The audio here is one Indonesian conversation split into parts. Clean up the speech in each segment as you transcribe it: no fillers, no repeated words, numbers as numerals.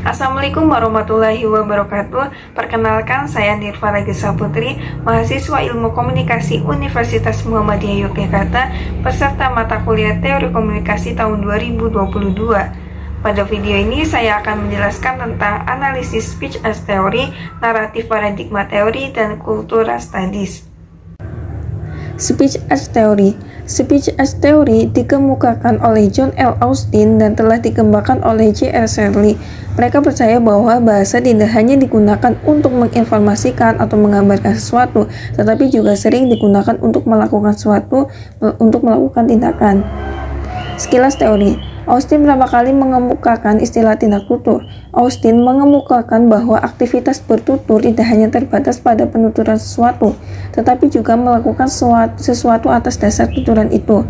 Assalamualaikum warahmatullahi wabarakatuh. Perkenalkan, saya Nirva Regisa Putri, mahasiswa Ilmu Komunikasi Universitas Muhammadiyah Yogyakarta, peserta mata kuliah Teori Komunikasi tahun 2022. Pada video ini saya akan menjelaskan tentang analisis speech as theory, naratif paradigma teori, dan kultural studies. Speech as theory. Speech as theory dikemukakan oleh John L. Austin dan telah dikembangkan oleh J.R. Shirley. Mereka percaya bahwa bahasa tidak hanya digunakan untuk menginformasikan atau menggambarkan sesuatu, tetapi juga sering digunakan untuk melakukan tindakan. Sekilas teori. Austin pertama kali mengemukakan istilah tindak tutur. Austin mengemukakan bahwa aktivitas bertutur tidak hanya terbatas pada penuturan sesuatu, tetapi juga melakukan sesuatu atas dasar tuturan itu.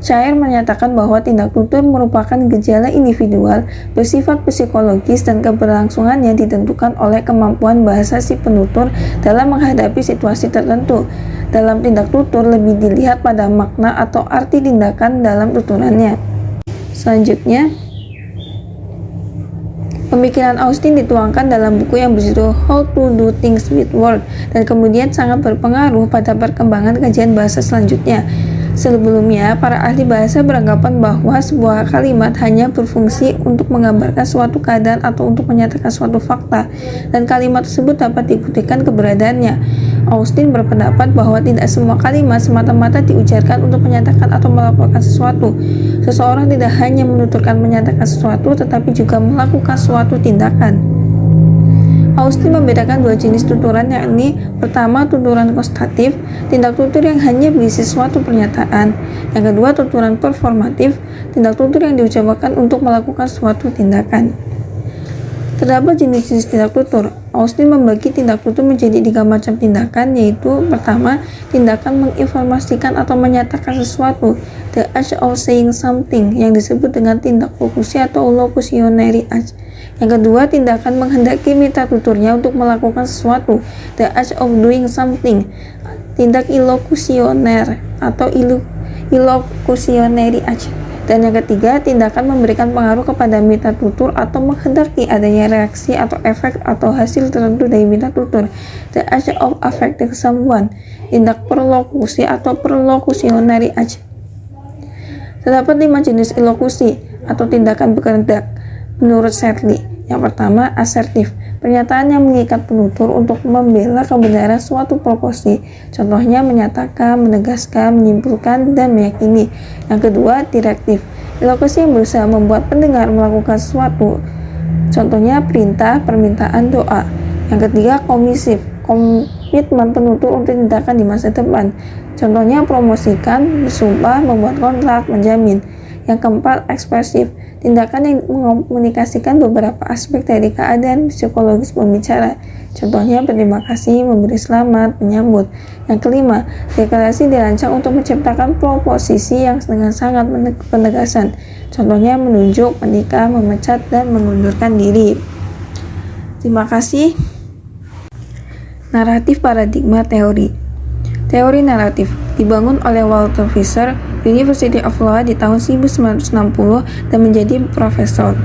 Shire menyatakan bahwa tindak tutur merupakan gejala individual, bersifat psikologis, dan keberlangsungannya ditentukan oleh kemampuan bahasa si penutur dalam menghadapi situasi tertentu. Dalam tindak tutur lebih dilihat pada makna atau arti tindakan dalam tuturannya. Selanjutnya, pemikiran Austin dituangkan dalam buku yang berjudul How to Do Things with Words dan kemudian sangat berpengaruh pada perkembangan kajian bahasa selanjutnya. Sebelumnya, para ahli bahasa beranggapan bahwa sebuah kalimat hanya berfungsi untuk menggambarkan suatu keadaan atau untuk menyatakan suatu fakta, dan kalimat tersebut dapat dibuktikan keberadaannya. Austin berpendapat bahwa tidak semua kalimat semata-mata diujarkan untuk menyatakan atau melaporkan sesuatu. Seseorang tidak hanya menuturkan menyatakan sesuatu, tetapi juga melakukan suatu tindakan. Austin membedakan dua jenis tuturan, yakni pertama tuturan konstatif, tindak tutur yang hanya berisi suatu pernyataan. Yang kedua tuturan performatif, tindak tutur yang diucapkan untuk melakukan suatu tindakan. Terdapat jenis-jenis tindak tutur. Austin membagi tindak tutur menjadi 3 macam tindakan, yaitu pertama, tindakan menginformasikan atau menyatakan sesuatu, the act of saying something, yang disebut dengan tindak lokusi atau locutionary act. Yang kedua, tindakan menghendaki mitra tuturnya untuk melakukan sesuatu, the act of doing something, tindak ilokusioner atau ilokutionary act. Dan yang ketiga, tindakan memberikan pengaruh kepada mitra tutur atau menghendaki adanya reaksi atau efek atau hasil tertentu dari mitra tutur, the act of affecting someone, tindak perlokusi atau perlocutionary act. Terdapat 5 jenis ilokusi atau tindakan berkehendak menurut Shirley. Yang pertama, asertif, pernyataan yang mengikat penutur untuk membela kebenaran suatu proposi, contohnya menyatakan, menegaskan, menyimpulkan, dan meyakini. Yang kedua, direktif, ilokusi yang berusaha membuat pendengar melakukan sesuatu, contohnya perintah, permintaan, doa. Yang ketiga, komisif, komitmen penutur untuk tindakan di masa depan, contohnya promosikan, bersumpah, membuat kontrak, menjamin. Yang keempat, ekspresif, tindakan yang mengkomunikasikan beberapa aspek dari keadaan psikologis pembicara, contohnya berterima kasih, memberi selamat, menyambut. Yang kelima, deklarasi dirancang untuk menciptakan proposisi yang dengan sangat penegasan, contohnya menunjuk, menikah, memecat, dan mengundurkan diri. Terima kasih. Naratif paradigma teori. Teori naratif dibangun oleh Walter Fisher, University of Law di tahun 1960 dan menjadi profesor.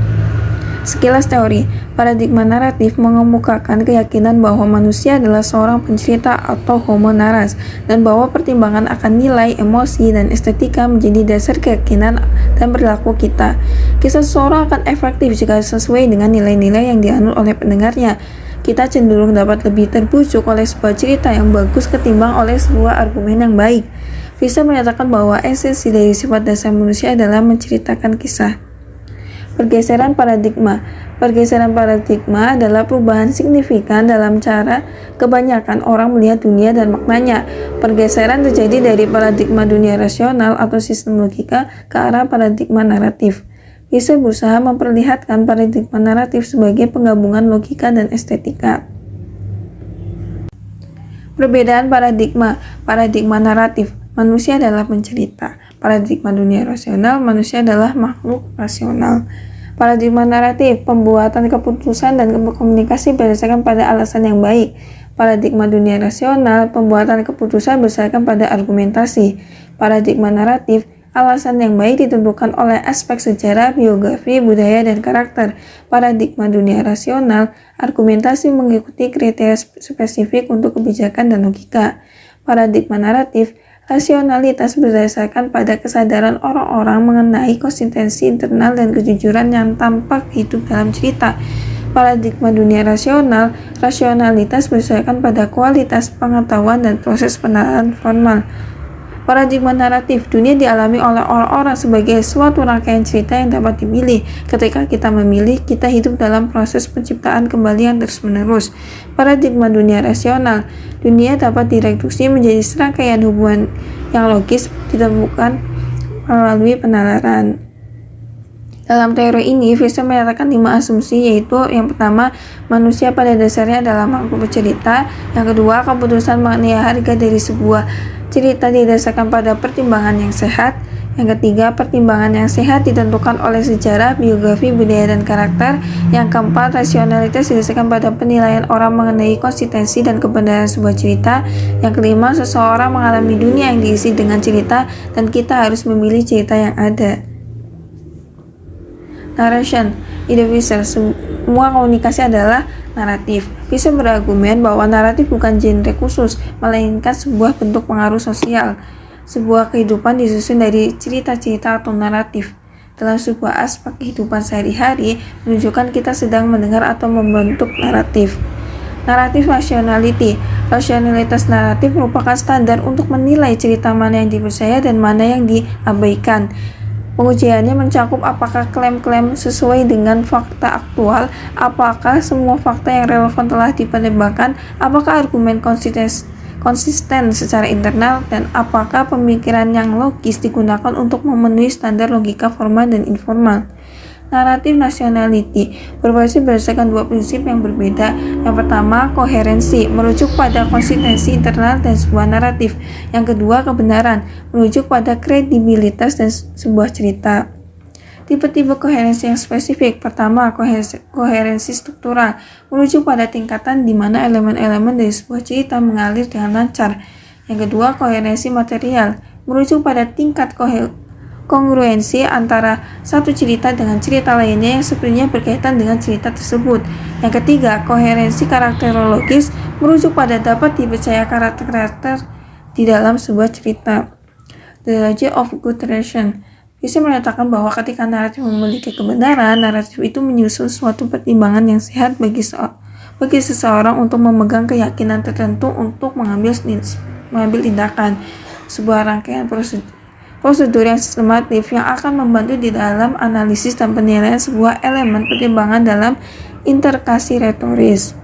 Sekilas teori, paradigma naratif mengemukakan keyakinan bahwa manusia adalah seorang pencerita atau homo naras, dan bahwa pertimbangan akan nilai, emosi, dan estetika menjadi dasar keyakinan dan perilaku kita. Kisah seseorang akan efektif jika sesuai dengan nilai-nilai yang dianut oleh pendengarnya. Kita cenderung dapat lebih terbujuk oleh sebuah cerita yang bagus ketimbang oleh sebuah argumen yang baik. Fisher menyatakan bahwa esensi dari sifat dasar manusia adalah menceritakan kisah. Pergeseran paradigma. Pergeseran paradigma adalah perubahan signifikan dalam cara kebanyakan orang melihat dunia dan maknanya. Pergeseran terjadi dari paradigma dunia rasional atau sistem logika ke arah paradigma naratif. Fisher berusaha memperlihatkan paradigma naratif sebagai penggabungan logika dan estetika. Perbedaan paradigma. Paradigma naratif, manusia adalah pencerita. Paradigma dunia rasional, manusia adalah makhluk rasional. Paradigma naratif, pembuatan keputusan dan komunikasi berdasarkan pada alasan yang baik. Paradigma dunia rasional, pembuatan keputusan berdasarkan pada argumentasi. Paradigma naratif, Alasan yang baik ditentukan oleh aspek sejarah, biografi, budaya, dan karakter. Paradigma dunia rasional, argumentasi mengikuti kriteria spesifik untuk kebijakan dan logika. Paradigma naratif, rasionalitas berdasarkan pada kesadaran orang-orang mengenai konsistensi internal dan kejujuran yang tampak hidup dalam cerita. Paradigma dunia rasional, rasionalitas berdasarkan pada kualitas pengetahuan dan proses penalaran formal. Paradigma naratif, dunia dialami oleh orang-orang sebagai suatu rangkaian cerita yang dapat dipilih. Ketika kita memilih, kita hidup dalam proses penciptaan kembali yang terus-menerus. Paradigma dunia rasional, dunia dapat direduksi menjadi serangkaian hubungan yang logis ditemukan melalui penalaran. Dalam teori ini, Fisher menyatakan 5 asumsi, yaitu yang pertama, manusia pada dasarnya adalah makhluk bercerita. Yang kedua, keputusan mengenai harga dari sebuah cerita didasarkan pada pertimbangan yang sehat. Yang ketiga, pertimbangan yang sehat ditentukan oleh sejarah, biografi, budaya, dan karakter. Yang keempat, rasionalitas didasarkan pada penilaian orang mengenai konsistensi dan kebenaran sebuah cerita. Yang kelima, seseorang mengalami dunia yang diisi dengan cerita, dan kita harus memilih cerita yang ada. Narration, ide Fisher, semua komunikasi adalah naratif. Fisher berargumen bahwa naratif bukan genre khusus, melainkan sebuah bentuk pengaruh sosial. Sebuah kehidupan disusun dari cerita-cerita atau naratif. Dalam sebuah aspek kehidupan sehari-hari, menunjukkan kita sedang mendengar atau membentuk naratif. Naratif rationality, rasionalitas naratif merupakan standar untuk menilai cerita mana yang dipercaya dan mana yang diabaikan. Pengujiannya mencakup apakah klaim-klaim sesuai dengan fakta aktual, apakah semua fakta yang relevan telah diperdebatkan, apakah argumen konsisten secara internal, dan apakah pemikiran yang logis digunakan untuk memenuhi standar logika formal dan informal. Naratif nationality berbasis berdasarkan 2 prinsip yang berbeda. Yang pertama, koherensi, merujuk pada konsistensi internal dan sebuah naratif. Yang kedua, kebenaran, merujuk pada kredibilitas dan sebuah cerita. Tipe-tipe koherensi yang spesifik. Pertama, koherensi struktural, merujuk pada tingkatan di mana elemen-elemen dari sebuah cerita mengalir dengan lancar. Yang kedua, koherensi material, merujuk pada tingkat kongruensi antara satu cerita dengan cerita lainnya yang sebenarnya berkaitan dengan cerita tersebut. Yang ketiga, koherensi karakterologis, merujuk pada dapat dipercaya karakter-karakter di dalam sebuah cerita. The Logic of Good Narration. Bisa menyatakan bahwa ketika naratif memiliki kebenaran, naratif itu menyusun suatu pertimbangan yang sehat bagi seseorang untuk memegang keyakinan tertentu untuk mengambil tindakan. Sebuah rangkaian prosedur yang sistematif yang akan membantu di dalam analisis dan penilaian sebuah elemen pertimbangan dalam interkasi retoris.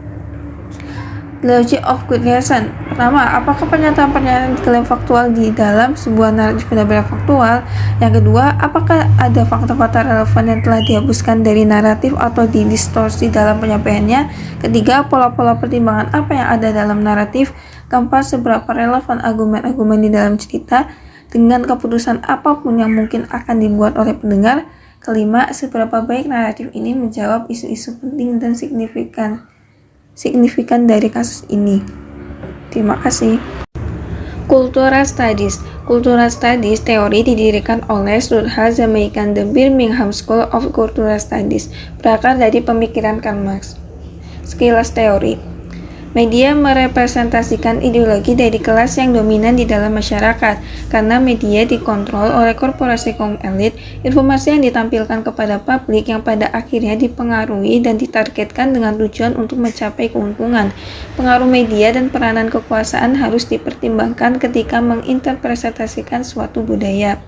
Logic of Good Narration. Pertama, apakah pernyataan-pernyataan diklaim faktual di dalam sebuah naratif benar-benar faktual? Yang kedua, apakah ada fakta-fakta relevan yang telah dihapuskan dari naratif atau didistorsi dalam penyampaiannya? Ketiga, pola-pola pertimbangan apa yang ada dalam naratif? Keempat, seberapa relevan argumen-argumen di dalam cerita dengan keputusan apapun yang mungkin akan dibuat oleh pendengar. Kelima, seberapa baik naratif ini menjawab isu-isu penting dan signifikan dari kasus ini. Terima kasih. Cultural Studies. Cultural Studies teori didirikan oleh Sudha Jamaican The Birmingham School of Cultural Studies, berakar dari pemikiran Karl Marx. Sekilas teori. Media merepresentasikan ideologi dari kelas yang dominan di dalam masyarakat. Karena media dikontrol oleh korporasi kaum elit, informasi yang ditampilkan kepada publik yang pada akhirnya dipengaruhi dan ditargetkan dengan tujuan untuk mencapai keuntungan. Pengaruh media dan peranan kekuasaan harus dipertimbangkan ketika menginterpretasikan suatu budaya.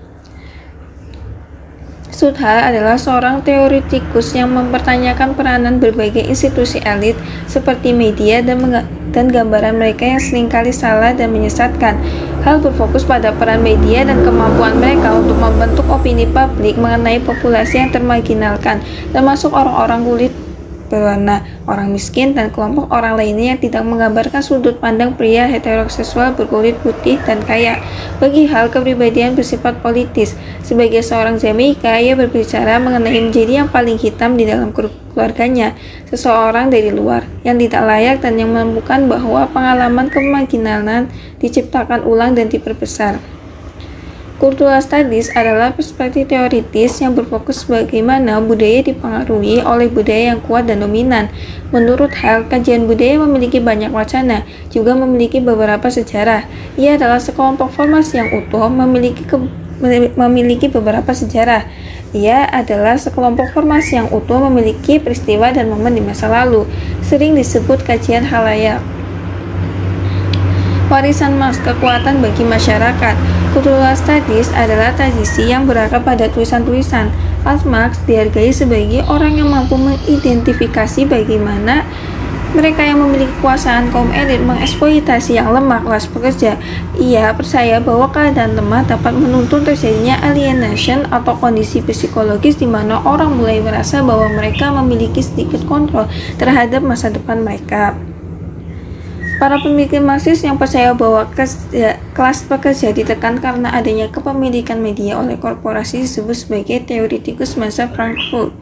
Sudha adalah seorang teoretikus yang mempertanyakan peranan berbagai institusi elit seperti media dan gambaran mereka yang seringkali salah dan menyesatkan. Hal berfokus pada peran media dan kemampuan mereka untuk membentuk opini publik mengenai populasi yang termarginalkan, termasuk orang-orang kulit berwarna, orang miskin, dan kelompok orang lainnya yang tidak menggambarkan sudut pandang pria heteroseksual berkulit putih dan kaya. Bagi hal kepribadian bersifat politis, sebagai seorang Jamaika, ia berbicara mengenai menjadi yang paling hitam di dalam keluarganya, seseorang dari luar, yang tidak layak dan yang menemukan bahwa pengalaman kemarginalan diciptakan ulang dan diperbesar. Cultural Studies adalah perspektif teoritis yang berfokus bagaimana budaya dipengaruhi oleh budaya yang kuat dan dominan. Menurut Hall, kajian budaya memiliki banyak wacana, juga memiliki beberapa sejarah. Ia adalah sekelompok formasi yang utuh, memiliki beberapa sejarah. Ia adalah sekelompok formasi yang utuh, memiliki peristiwa dan momen di masa lalu. Sering disebut kajian halayak. Warisan Marx, kekuatan bagi masyarakat. Cultural Studies adalah tradisi yang berakar pada tulisan-tulisan. Karl Marx dihargai sebagai orang yang mampu mengidentifikasi bagaimana mereka yang memiliki kekuasaan kaum elit mengeksploitasi yang lemah kelas pekerja. Ia percaya bahwa keadaan lemah dapat menuntun terjadinya alienation atau kondisi psikologis di mana orang mulai merasa bahwa mereka memiliki sedikit kontrol terhadap masa depan mereka. Para pemikir Marxis yang percaya bahwa kelas pekerja ditekan karena adanya kepemilikan media oleh korporasi disebut sebagai teoretikus masa Frankfurt.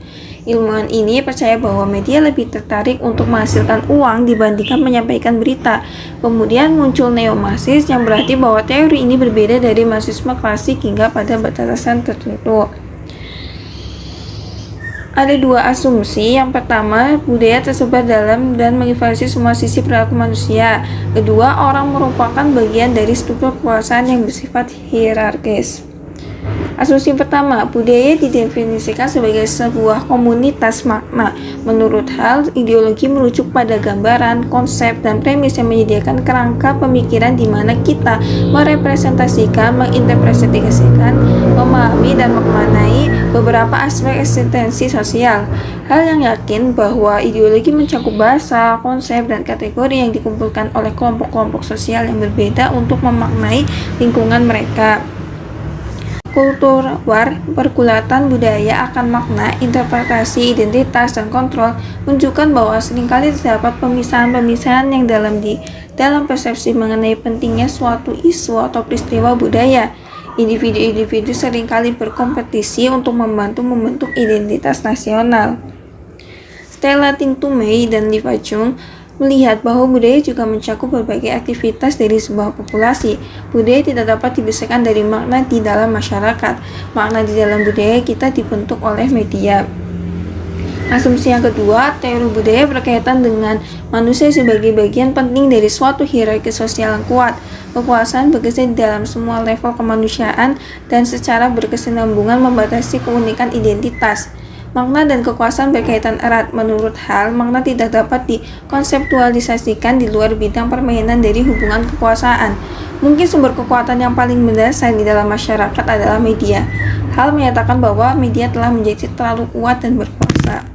Ilmuwan ini percaya bahwa media lebih tertarik untuk menghasilkan uang dibandingkan menyampaikan berita. Kemudian muncul neo-Marxis yang berarti bahwa teori ini berbeda dari Marxisme klasik hingga pada batasan tertentu. Ada dua asumsi. Yang pertama, budaya tersebar dalam dan menginfluensi semua sisi perilaku manusia. Kedua, orang merupakan bagian dari struktur kekuasaan yang bersifat hierarkis. Asumsi pertama, budaya didefinisikan sebagai sebuah komunitas makna. Menurut Hall, ideologi merujuk pada gambaran, konsep, dan premis yang menyediakan kerangka pemikiran di mana kita merepresentasikan, menginterpretasikan, memahami, dan memaknai beberapa aspek eksistensi sosial. Hall yang yakin bahwa ideologi mencakup bahasa, konsep, dan kategori yang dikumpulkan oleh kelompok-kelompok sosial yang berbeda untuk memaknai lingkungan mereka. Kultur war, pergulatan budaya akan makna, interpretasi, identitas, dan kontrol menunjukkan bahwa seringkali terdapat pemisahan-pemisahan yang dalam persepsi mengenai pentingnya suatu isu atau peristiwa budaya. Individu-individu seringkali berkompetisi untuk membantu membentuk identitas nasional. Stella Tingtumei dan Li Fajun melihat bahwa budaya juga mencakup berbagai aktivitas dari sebuah populasi. Budaya tidak dapat dipisahkan dari makna di dalam masyarakat. Makna di dalam budaya kita dibentuk oleh media. Asumsi yang kedua, teori budaya berkaitan dengan manusia sebagai bagian penting dari suatu hierarki sosial yang kuat. Kekuasaan bekerja di dalam semua level kemanusiaan dan secara berkesinambungan membatasi keunikan identitas. Makna dan kekuasaan berkaitan erat. Menurut Hall, makna tidak dapat dikonseptualisasikan di luar bidang permainan dari hubungan kekuasaan. Mungkin sumber kekuatan yang paling mendasar di dalam masyarakat adalah media. Hall menyatakan bahwa media telah menjadi terlalu kuat dan berkuasa.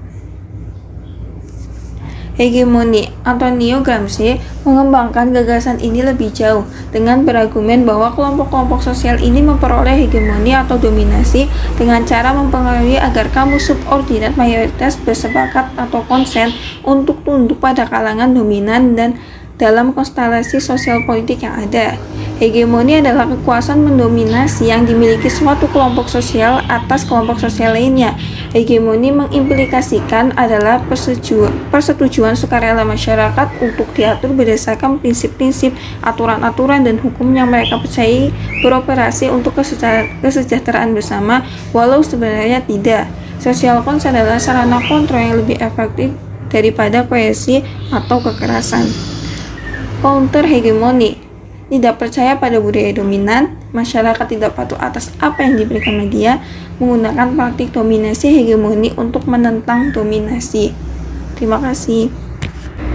Hegemoni. Antonio Gramsci mengembangkan gagasan ini lebih jauh dengan berargumen bahwa kelompok-kelompok sosial ini memperoleh hegemoni atau dominasi dengan cara mempengaruhi agar kaum subordinat mayoritas bersepakat atau konsen untuk tunduk pada kalangan dominan dan dalam konstelasi sosial politik yang ada. Hegemoni adalah kekuasaan mendominasi yang dimiliki suatu kelompok sosial atas kelompok sosial lainnya. Hegemoni mengimplikasikan adalah persetujuan sukarela masyarakat untuk diatur berdasarkan prinsip-prinsip, aturan-aturan, dan hukum yang mereka percayai beroperasi untuk kesejahteraan bersama, walau sebenarnya tidak. Social cons adalah sarana kontrol yang lebih efektif daripada koersi atau kekerasan. Counter hegemoni. Tidak percaya pada budaya dominan, masyarakat tidak patuh atas apa yang diberikan media, menggunakan praktik dominasi hegemoni untuk menentang dominasi. Terima kasih.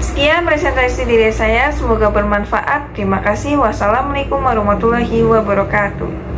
Sekian presentasi diri saya, semoga bermanfaat. Terima kasih. Wassalamualaikum warahmatullahi wabarakatuh.